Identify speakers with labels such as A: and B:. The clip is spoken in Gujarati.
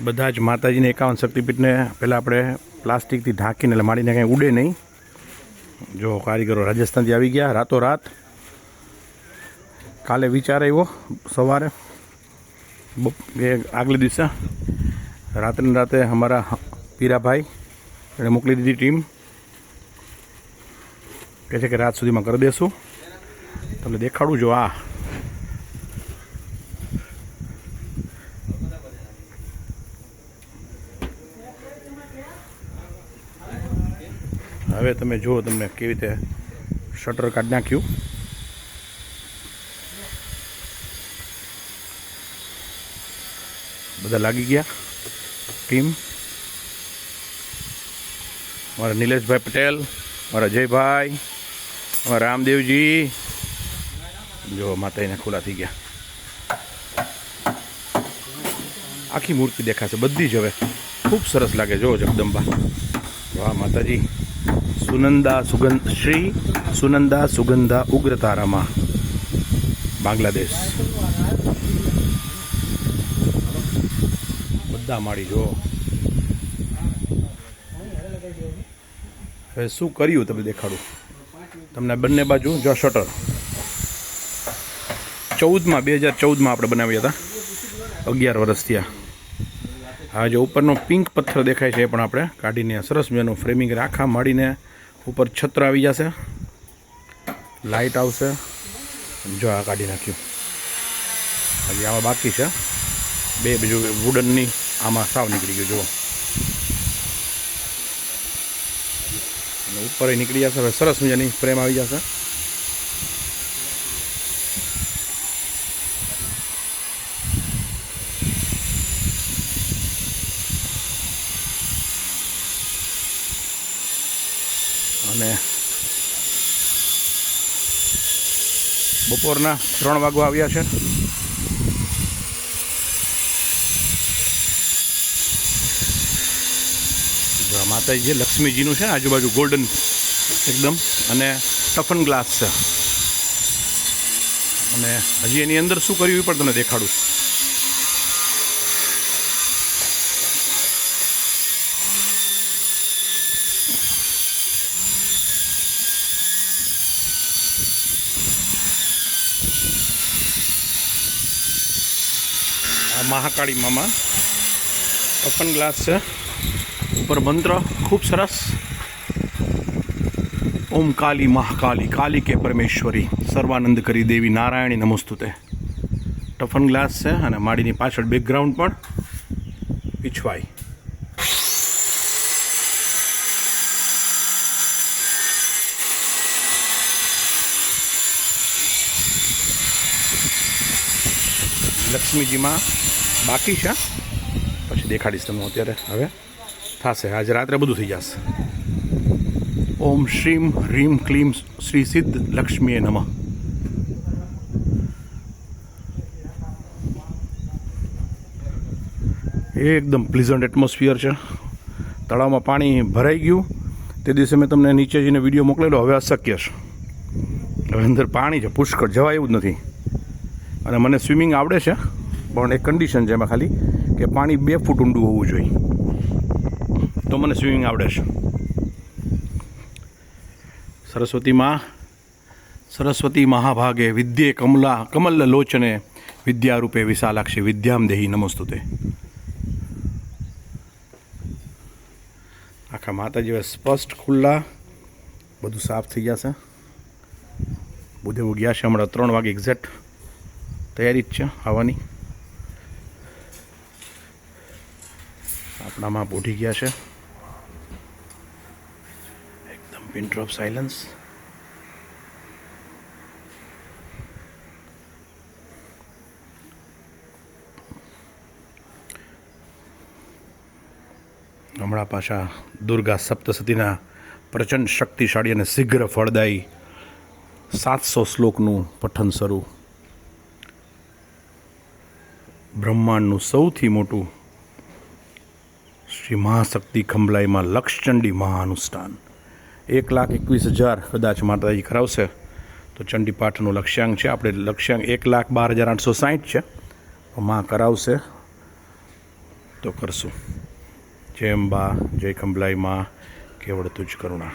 A: બધા જ માતાજીને 51 શક્તિપીઠને પહેલાં આપણે પ્લાસ્ટિકથી ઢાંકીને એટલે માડીને કાંઈ ઉડે નહીં. જો કારીગરો રાજસ્થાનથી આવી ગયા રાતોરાત. કાલે વિચાર આવ્યો સવારે આગલે દિવસે રાત્રે રાતે અમારા પીરાભાઈ એણે મોકલી દીધી ટીમ. કહે છે કે રાત સુધીમાં કરી દેશું. તમને દેખાડું જો આ હવે તમે જુઓ તમને કેવી રીતે શટર કાઢી નાખ્યું. બધા લાગી ગયા ટીમ. મારા નિલેશભાઈ પટેલ, મારા જયભાઈ, મારા રામદેવજી. જો માતાજીને ખુલ્લા થઈ ગયા. આખી મૂર્તિ દેખાશે બધી જ હવે ખૂબ સરસ લાગે. જો જગદંબા, વાહ માતાજી. સુનંદા સુગંધ શ્રી સુનંદા સુગંધા ઉગ્રતારામાં બાંગ્લાદેશ. બધા માળી જો. હવે શું કર્યું તમે દેખાડું તમને. બંને બાજુ જો શટર 2014માં આપણે બનાવ્યા હતા. 11 વર્ષ થયા. આ જે ઉપરનો પિંક પથ્થર દેખાય છે એ પણ આપણે કાઢીને સરસ મજાનું ફ્રેમિંગ આખા માડીને ઉપર છત્ર આવી જશે, લાઇટ આવશે. જો આ કાઢી નાખ્યું. હજી આમાં બાકી છે બે બીજું વુડનની. આમાં સાવ નીકળી ગયું જુઓ. અને ઉપર નીકળી જશે. હવે સરસ મજાની ફ્રેમ આવી જશે. અને બપોરના 3 વાગવા આવ્યા છે. જો માતાજી જે લક્ષ્મીજીનું છે ને આજુબાજુ ગોલ્ડન એકદમ અને ટફન ગ્લાસ છે. અને હજી એની અંદર શું કર્યું એ પણ તમને દેખાડું. મહાકાળી મામા ઓપન ગ્લાસ છે. ઉપર મંત્ર ખૂબ સરસ. ઓમ કાલી મહાકાલી કાલી કે પરમેશ્વરી સર્વાનંદ કરી દેવી નારાયણી નમસ્તુતે. ટફન ગ્લાસ છે અને માડીની પાછળ બેકગ્રાઉન્ડ પણ પીછવાઈ. લક્ષ્મીજીમાં બાકી છે, પછી દેખાડીશ તમને. અત્યારે હવે થશે. આજે રાત્રે બધું થઈ જશે. ઓમ શ્રીમ હ્રીમ ક્લીમ શ્રી સિદ્ધ લક્ષ્મીએ નમઃ. એકદમ પ્લીઝન્ટ એટમોસ્ફિયર છે. તળાવમાં પાણી ભરાઈ ગયું તે દિવસે મેં તમને નીચે જઈને વિડીયો મોકલેલો. હવે અશક્ય છે. હવે અંદર પાણી છે પુષ્કળ, જવાય એવું જ નથી. અને મને સ્વિમિંગ આવડે છે પણ એક કન્ડિશન છે એમાં ખાલી કે પાણી 2 ફૂટ ઊંડું હોવું જોઈએ તો મને સ્વિમિંગ આવડે છે. સરસ્વતી મહાભાગે વિદ્યે કમલ લોચને વિદ્યારૂપે વિશાલાક્ષી વિદ્યામ દેહી નમસ્તુતે. આખા માતાજી હવે સ્પષ્ટ ખુલ્લા બધું સાફ થઈ જશે. બુધેવું ગયા છે હમણાં 3 વાગે એક્ઝેક્ટ. તૈયારી જ છે આવવાની. આપણામાં પોઢી ગયા છે. એકદમ પિન ડ્રોપ સાયલન્સ. હમણાં પાછા દુર્ગા સપ્તસતીના પ્રચંડ શક્તિશાળી અને શીઘ્ર ફળદાયી 700 શ્લોકનું પઠન શરૂ. બ્રહ્માંડનું સૌથી મોટું શ્રી મહાશક્તિ ખંભલાઈમાં લક્ષચંડી મહાઅનુષ્ઠાન. 1,21,000 કદાચ માતાજી કરાવશે તો ચંડી પાઠનું લક્ષ્યાંક છે. આપણે લક્ષ્યાંક 1,12,860 છે. માં કરાવશે તો કરશું. જય અંબા, જય ખંભલાઈ માં, કેવળ તુજ કરુણા.